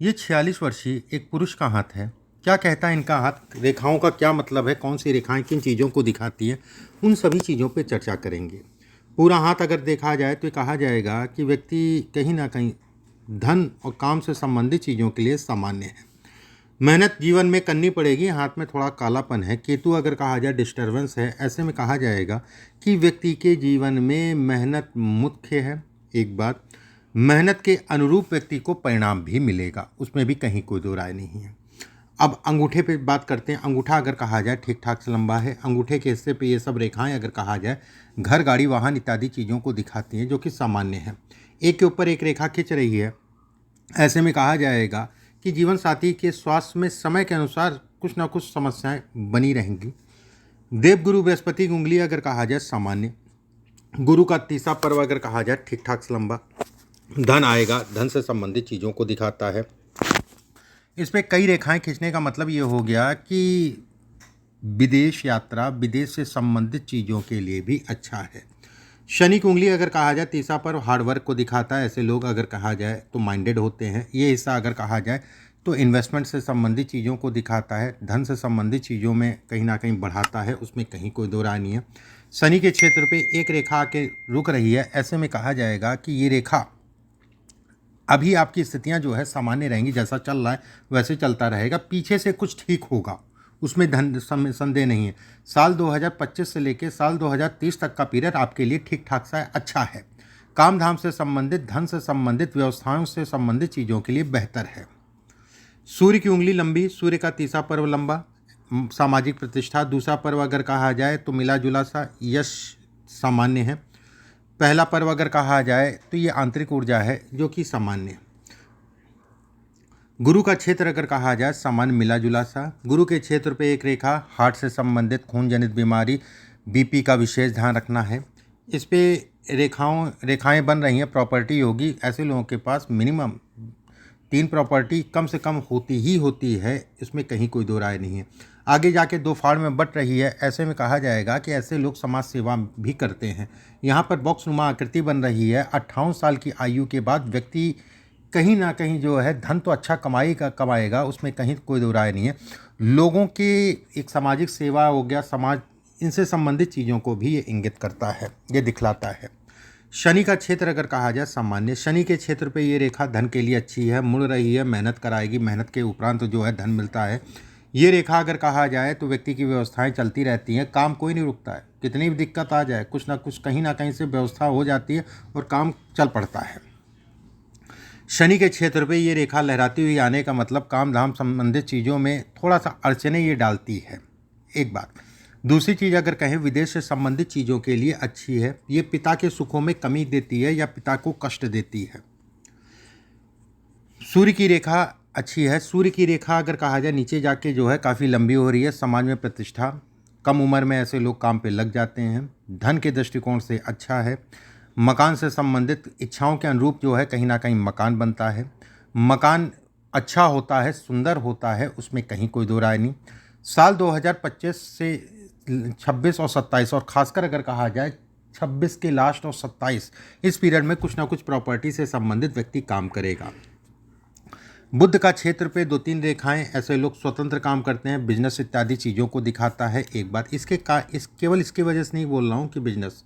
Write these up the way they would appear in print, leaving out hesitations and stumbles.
ये 46 वर्षीय एक पुरुष का हाथ है। क्या कहता है इनका हाथ, रेखाओं का क्या मतलब है, कौन सी रेखाएं किन चीज़ों को दिखाती है, उन सभी चीज़ों पे चर्चा करेंगे। पूरा हाथ अगर देखा जाए तो कहा जाएगा कि व्यक्ति कहीं ना कहीं धन और काम से संबंधित चीज़ों के लिए सामान्य है। मेहनत जीवन में करनी पड़ेगी। हाथ में थोड़ा कालापन है। केतु अगर कहा जाए डिस्टर्बेंस है। ऐसे में कहा जाएगा कि व्यक्ति के जीवन में मेहनत मुख्य है। एक बात, मेहनत के अनुरूप व्यक्ति को परिणाम भी मिलेगा, उसमें भी कहीं कोई दो राय नहीं है। अब अंगूठे पे बात करते हैं। अंगूठा अगर कहा जाए ठीक ठाक से लंबा है। अंगूठे के हिस्से पे ये सब रेखाएं अगर कहा जाए घर गाड़ी वाहन इत्यादि चीज़ों को दिखाती हैं, जो कि सामान्य है। एक के ऊपर एक रेखा खिंच रही है। ऐसे में कहा जाएगा कि जीवन साथी के स्वास्थ्य में समय के अनुसार कुछ ना कुछ समस्याएं बनी रहेंगी। देवगुरु बृहस्पति की उंगली अगर कहा जाए सामान्य। गुरु का तीसरा पर्व अगर कहा जाए ठीक ठाक से लंबा। धन आएगा, धन से संबंधित चीज़ों को दिखाता है। इस पे कई रेखाएं खींचने का मतलब ये हो गया कि विदेश यात्रा, विदेश से संबंधित चीज़ों के लिए भी अच्छा है। शनि की उंगली अगर कहा जाए तीसरा पर्व हार्डवर्क को दिखाता है। ऐसे लोग अगर कहा जाए तो माइंडेड होते हैं। ये हिस्सा अगर कहा जाए तो इन्वेस्टमेंट से संबंधित चीज़ों को दिखाता है। धन से संबंधित चीज़ों में कहीं ना कहीं बढ़ाता है, उसमें कहीं कोई दो राय नहीं है। शनि के क्षेत्र पे एक रेखा आके रुक रही है। ऐसे में कहा जाएगा कि ये रेखा अभी आपकी स्थितियां जो है सामान्य रहेंगी, जैसा चल रहा है वैसे चलता रहेगा। पीछे से कुछ ठीक होगा, उसमें संदेह नहीं है। साल 2025 से लेकर साल 2030 तक का पीरियड आपके लिए ठीक ठाक सा अच्छा है। काम धाम से संबंधित, धन से संबंधित, व्यवस्थाओं से संबंधित चीज़ों के लिए बेहतर है। सूर्य की उंगली लंबी, सूर्य का तीसरा पर्व लंबा, सामाजिक प्रतिष्ठा। दूसरा पर्व अगर कहा जाए तो मिला जुला सा यश सामान्य है। पहला पर्व अगर कहा जाए तो ये आंतरिक ऊर्जा है जो कि सामान्य। गुरु का क्षेत्र अगर कहा जाए सामान्य मिला जुला सा। गुरु के क्षेत्र पे एक रेखा हार्ट से संबंधित, खून जनित बीमारी, बीपी का विशेष ध्यान रखना है। इस पे रेखाएं बन रही हैं, प्रॉपर्टी होगी। ऐसे लोगों के पास मिनिमम 3 प्रॉपर्टी कम से कम होती ही होती है, इसमें कहीं कोई दो राय नहीं है। आगे जाके 2 फाड़ में बट रही है। ऐसे में कहा जाएगा कि ऐसे लोग समाज सेवा भी करते हैं। यहाँ पर बॉक्स नुमा आकृति बन रही है। 58 साल की आयु के बाद व्यक्ति कहीं ना कहीं जो है धन तो अच्छा कमाएगा, उसमें कहीं कोई दो राय नहीं है। लोगों की एक सामाजिक सेवा हो गया, समाज, इनसे संबंधित चीज़ों को भी ये इंगित करता है, ये दिखलाता है। शनि का क्षेत्र अगर कहा जाए सामान्य। शनि के क्षेत्र पे ये रेखा धन के लिए अच्छी है, मुड़ रही है, मेहनत कराएगी, मेहनत के उपरांत जो है धन मिलता है। ये रेखा अगर कहा जाए तो व्यक्ति की व्यवस्थाएं चलती रहती हैं, काम कोई नहीं रुकता है। कितनी भी दिक्कत आ जाए, कुछ ना कुछ कहीं ना कहीं से व्यवस्था हो जाती है और काम चल पड़ता है। शनि के क्षेत्र पे ये रेखा लहराती हुई आने का मतलब काम धाम संबंधित चीज़ों में थोड़ा सा अड़चने ये डालती है, एक बात। दूसरी चीज़ अगर कहें विदेश से संबंधित चीज़ों के लिए अच्छी है। ये पिता के सुखों में कमी देती है या पिता को कष्ट देती है। सूर्य की रेखा अच्छी है। सूर्य की रेखा अगर कहा जाए नीचे जाके जो है काफ़ी लंबी हो रही है। समाज में प्रतिष्ठा, कम उम्र में ऐसे लोग काम पे लग जाते हैं। धन के दृष्टिकोण से अच्छा है। मकान से संबंधित इच्छाओं के अनुरूप जो है कहीं ना कहीं मकान बनता है। मकान अच्छा होता है, सुंदर होता है, उसमें कहीं कोई दो राय नहीं। साल 2025 से 26 और 27, और ख़ासकर अगर कहा जाए 26 के लास्ट और 27, इस पीरियड में कुछ ना कुछ प्रॉपर्टी से संबंधित व्यक्ति काम करेगा। बुध का क्षेत्र पे 2-3 रेखाएं, ऐसे लोग स्वतंत्र काम करते हैं, बिजनेस इत्यादि चीज़ों को दिखाता है। एक बात, केवल इसकी वजह से नहीं बोल रहा हूँ कि बिजनेस,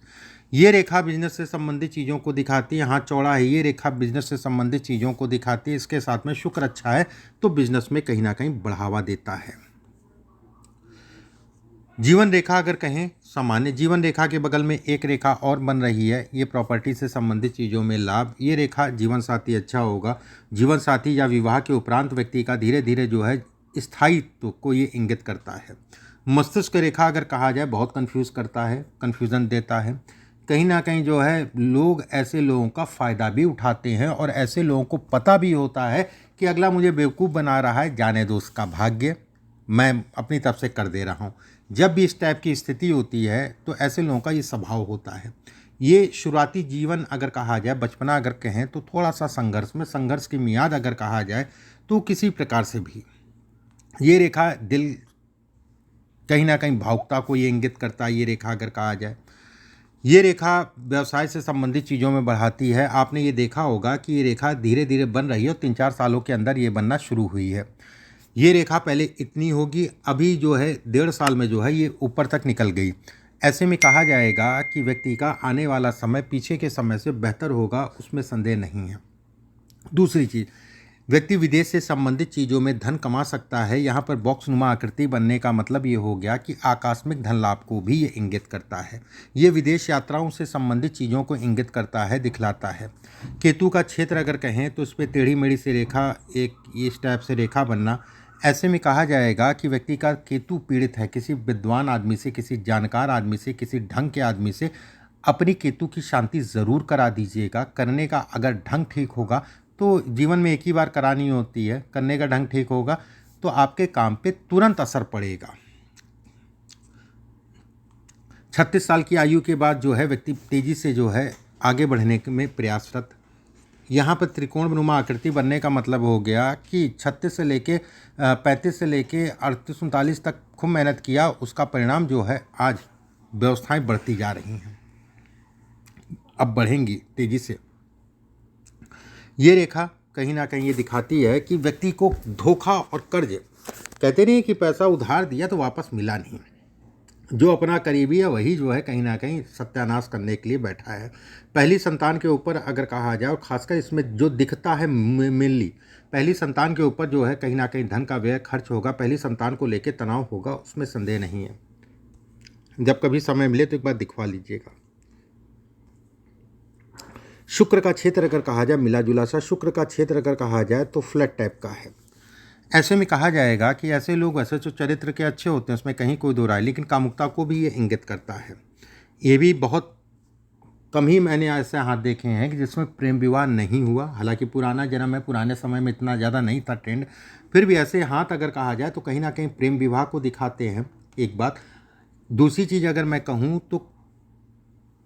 ये रेखा बिजनेस से संबंधित चीज़ों को दिखाती है। हाथ चौड़ा है, ये रेखा बिजनेस से संबंधित चीज़ों को दिखाती है। इसके साथ में शुक्र अच्छा है तो बिजनेस में कहीं ना कहीं बढ़ावा देता है। जीवन रेखा अगर कहें सामान्य। जीवन रेखा के बगल में एक रेखा और बन रही है, ये प्रॉपर्टी से संबंधित चीज़ों में लाभ। ये रेखा जीवन साथी अच्छा होगा। जीवन साथी या विवाह के उपरांत व्यक्ति का धीरे धीरे जो है स्थायित्व को ये इंगित करता है। मस्तिष्क रेखा अगर कहा जाए बहुत कंफ्यूज करता है, कंफ्यूजन देता है। कहीं ना कहीं जो है लोग ऐसे लोगों का फ़ायदा भी उठाते हैं और ऐसे लोगों को पता भी होता है कि अगला मुझे बेवकूफ़ बना रहा है, जाने दो उसका भाग्य, मैं अपनी तरफ से कर दे रहा हूँ। जब भी इस टाइप की स्थिति होती है तो ऐसे लोगों का ये स्वभाव होता है। ये शुरुआती जीवन अगर कहा जाए, बचपना अगर कहें तो थोड़ा सा संघर्ष में, संघर्ष की मियाद अगर कहा जाए तो किसी प्रकार से भी ये रेखा दिल कहीं ना कहीं भावुकता को ये इंगित करता है। ये रेखा अगर कहा जाए, ये रेखा व्यवसाय से संबंधित चीज़ों में बढ़ाती है। आपने ये देखा होगा कि ये रेखा धीरे धीरे बन रही है और 3-4 सालों के अंदर ये बनना शुरू हुई है। ये रेखा पहले इतनी होगी, अभी जो है 1.5 साल में जो है ये ऊपर तक निकल गई। ऐसे में कहा जाएगा कि व्यक्ति का आने वाला समय पीछे के समय से बेहतर होगा, उसमें संदेह नहीं है। दूसरी चीज़, व्यक्ति विदेश से संबंधित चीज़ों में धन कमा सकता है। यहाँ पर बॉक्स नुमा आकृति बनने का मतलब ये हो गया कि आकस्मिक धन लाभ को भी ये इंगित करता है। ये विदेश यात्राओं से संबंधित चीज़ों को इंगित करता है, दिखलाता है। केतु का क्षेत्र अगर कहें तो उस पर टेढ़ी मेढ़ी से रेखा, एक इस टाइप से रेखा बनना, ऐसे में कहा जाएगा कि व्यक्ति का केतु पीड़ित है। किसी विद्वान आदमी से, किसी जानकार आदमी से, किसी ढंग के आदमी से अपनी केतु की शांति ज़रूर करा दीजिएगा। करने का अगर ढंग ठीक होगा तो जीवन में एक ही बार करानी होती है, करने का ढंग ठीक होगा तो आपके काम पे तुरंत असर पड़ेगा। 36 साल की आयु के बाद जो है व्यक्ति तेज़ी से जो है आगे बढ़ने में प्रयासरत। यहाँ पर त्रिकोणनुमा आकृति बनने का मतलब हो गया कि 36 से लेके 35 से लेके 38-39 तक खूब मेहनत किया, उसका परिणाम जो है आज व्यवस्थाएं बढ़ती जा रही हैं, अब बढ़ेंगी तेज़ी से। ये रेखा कहीं ना कहीं ये दिखाती है कि व्यक्ति को धोखा और कर्ज, कहते नहीं कि पैसा उधार दिया तो वापस मिला नहीं, जो अपना करीबी है वही जो है कहीं ना कहीं सत्यानाश करने के लिए बैठा है। पहली संतान के ऊपर अगर कहा जाए, और खासकर इसमें जो दिखता है मेनली पहली संतान के ऊपर जो है कहीं ना कहीं धन का व्यय खर्च होगा, पहली संतान को लेकर तनाव होगा, उसमें संदेह नहीं है। जब कभी समय मिले तो एक बार दिखवा लीजिएगा। शुक्र का क्षेत्र अगर कहा जाए, मिला जुला सा शुक्र का क्षेत्र अगर कहा जाए तो फ्लैट टाइप का है। ऐसे में कहा जाएगा कि ऐसे लोग ऐसे जो चरित्र के अच्छे होते हैं, उसमें कहीं कोई दो राय, लेकिन कामुकता को भी ये इंगित करता है। ये भी बहुत कम ही मैंने ऐसे हाथ देखे हैं कि जिसमें प्रेम विवाह नहीं हुआ। हालांकि पुराना जन्म है, पुराने समय में इतना ज़्यादा नहीं था ट्रेंड, फिर भी ऐसे हाथ अगर कहा जाए तो कहीं ना कहीं प्रेम विवाह को दिखाते हैं, एक बात। दूसरी चीज़ अगर मैं कहूँ तो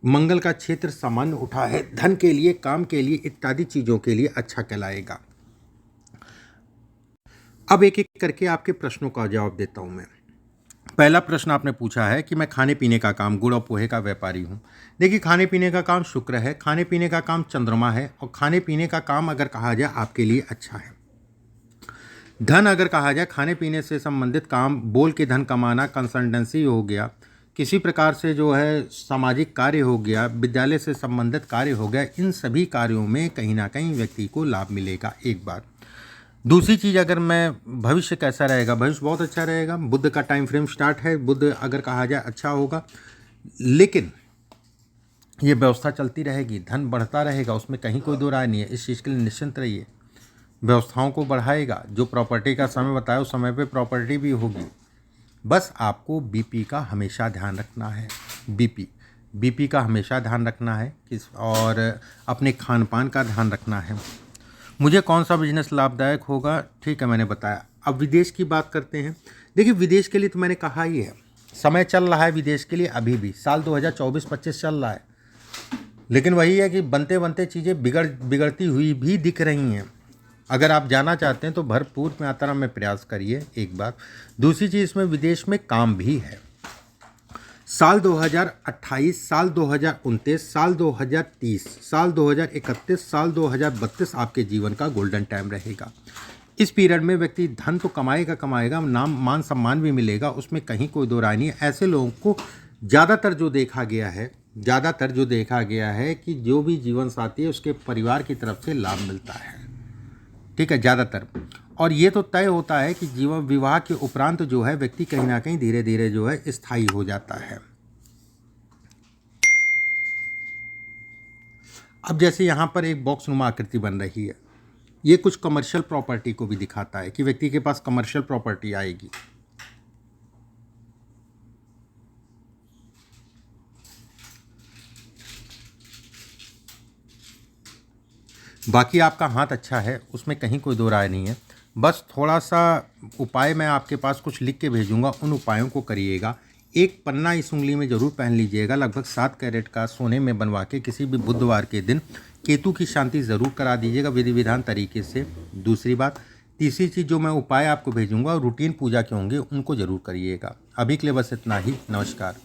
मंगल का क्षेत्र सामान्य उठा है, धन के लिए, काम के लिए, इत्यादि चीज़ों के लिए अच्छा कहलाएगा। अब एक एक करके आपके प्रश्नों का जवाब देता हूँ मैं। पहला प्रश्न आपने पूछा है कि मैं खाने पीने का काम, गुड़ और पोहे का व्यापारी हूँ। देखिए, खाने पीने का काम शुक्र है, खाने पीने का काम चंद्रमा है, और खाने पीने का काम अगर कहा जाए आपके लिए अच्छा है। धन अगर कहा जाए, खाने पीने से संबंधित काम, बोल के धन कमाना, कंसल्टेंसी हो गया, किसी प्रकार से जो है सामाजिक कार्य हो गया, विद्यालय से संबंधित कार्य हो गया, इन सभी कार्यों में कहीं ना कहीं व्यक्ति को लाभ मिलेगा, एक बात। दूसरी चीज़, अगर मैं भविष्य कैसा रहेगा, भविष्य बहुत अच्छा रहेगा। बुध का टाइम फ्रेम स्टार्ट है, बुध अगर कहा जाए अच्छा होगा, लेकिन ये व्यवस्था चलती रहेगी, धन बढ़ता रहेगा, उसमें कहीं कोई दो राय नहीं है। इस चीज़ के लिए निश्चिंत रहिए, व्यवस्थाओं को बढ़ाएगा। जो प्रॉपर्टी का समय बताया उस समय पे प्रॉपर्टी भी होगी। बस आपको बीपी का हमेशा ध्यान रखना है, बीपी का हमेशा ध्यान रखना है, और अपने खान पान का ध्यान रखना है। मुझे कौन सा बिजनेस लाभदायक होगा, ठीक है, मैंने बताया। अब विदेश की बात करते हैं। देखिए, विदेश के लिए तो मैंने कहा ही है, समय चल रहा है विदेश के लिए, अभी भी साल 2024-25 चल रहा है, लेकिन वही है कि बनते बनते चीज़ें बिगड़ती हुई भी दिख रही हैं। अगर आप जाना चाहते हैं तो भरपूर मात्रा में प्रयास करिए, एक बात। दूसरी चीज़, इसमें विदेश में काम भी है। साल 2028, साल 2029, साल 2030, साल 2031, साल 2032 आपके जीवन का गोल्डन टाइम रहेगा। इस पीरियड में व्यक्ति धन तो कमाएगा, नाम मान सम्मान भी मिलेगा, उसमें कहीं कोई दो राय नहीं है। ऐसे लोगों को ज़्यादातर जो देखा गया है कि जो भी जीवन साथी है उसके परिवार की तरफ से लाभ मिलता है, ठीक है, ज़्यादातर। और ये तो तय होता है कि जीवन विवाह के उपरांत जो है व्यक्ति कहीं ना कहीं धीरे धीरे जो है स्थायी हो जाता है। अब जैसे यहाँ पर एक बॉक्स नुमा आकृति बन रही है, ये कुछ कमर्शियल प्रॉपर्टी को भी दिखाता है कि व्यक्ति के पास कमर्शियल प्रॉपर्टी आएगी। बाकी आपका हाथ अच्छा है, उसमें कहीं कोई दो राय नहीं है। बस थोड़ा सा उपाय मैं आपके पास कुछ लिख के भेजूंगा, उन उपायों को करिएगा। एक पन्ना इस उंगली में ज़रूर पहन लीजिएगा, लगभग 7 कैरेट का सोने में बनवा के किसी भी बुधवार के दिन केतु की शांति ज़रूर करा दीजिएगा विधि विधान तरीके से। दूसरी बात, तीसरी चीज़, जो मैं उपाय आपको भेजूंगा रूटीन पूजा के होंगे उनको ज़रूर करिएगा। अभी के लिए बस इतना ही, नमस्कार।